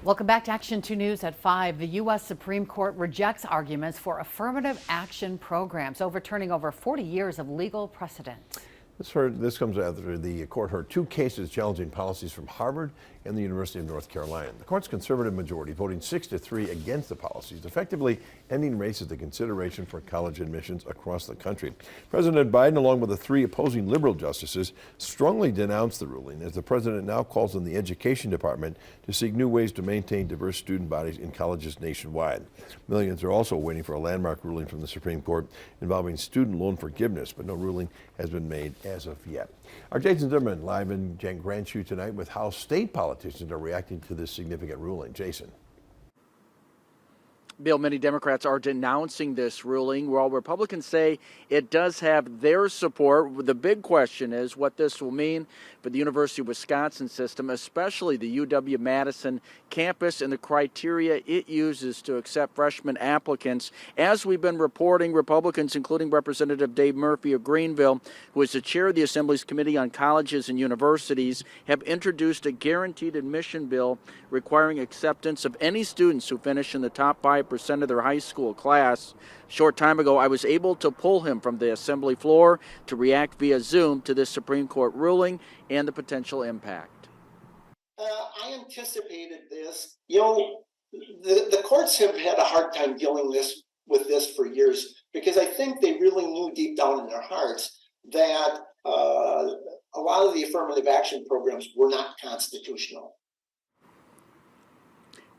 Welcome back to Action 2 News at 5. The U.S. Supreme Court rejects arguments for affirmative action programs, overturning over 40 years of legal precedent. This comes after the court heard two cases challenging policies from Harvard and the University of North Carolina. The court's conservative majority voting 6-3 against the policies, effectively ending race as a consideration for college admissions across the country. President Biden, along with the three opposing liberal justices, strongly denounced the ruling as the president now calls on the Education Department to seek new ways to maintain diverse student bodies in colleges nationwide. Millions are also waiting for a landmark ruling from the Supreme Court involving student loan forgiveness, but no ruling has been made as of yet. Our Jason Zimmerman live in Grand Chute tonight with how state politicians are reacting to this significant ruling. Jason. Bill, many Democrats are denouncing this ruling, while Republicans say it does have their support. The big question is what this will mean for the University of Wisconsin system, especially the UW-Madison campus and the criteria it uses to accept freshman applicants. As we've been reporting, Republicans, including Representative Dave Murphy of Greenville, who is the chair of the Assembly's Committee on Colleges and Universities, have introduced a guaranteed admission bill requiring acceptance of any students who finish in the top 5% of their high school class. A short time ago, I was able to pull him from the Assembly floor to react via Zoom to this Supreme Court ruling and the potential impact. I anticipated this. The courts have had a hard time dealing with this for years because I think they really knew deep down in their hearts that a lot of the affirmative action programs were not constitutional.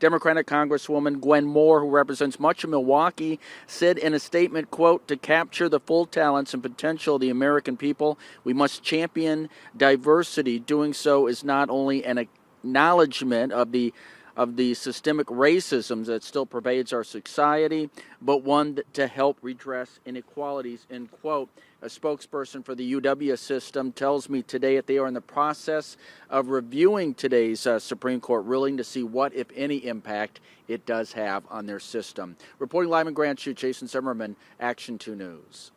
Democratic Congresswoman Gwen Moore, who represents much of Milwaukee, said in a statement, quote, "To capture the full talents and potential of the American people, we must champion diversity. Doing so is not only an acknowledgement of the systemic racism that still pervades our society, but one to help redress inequalities," end quote. A spokesperson for the UW system tells me today that they are in the process of reviewing today's Supreme Court ruling to see what, if any, impact it does have on their system. Reporting live in Grand Chute, Jason Zimmerman, Action 2 News.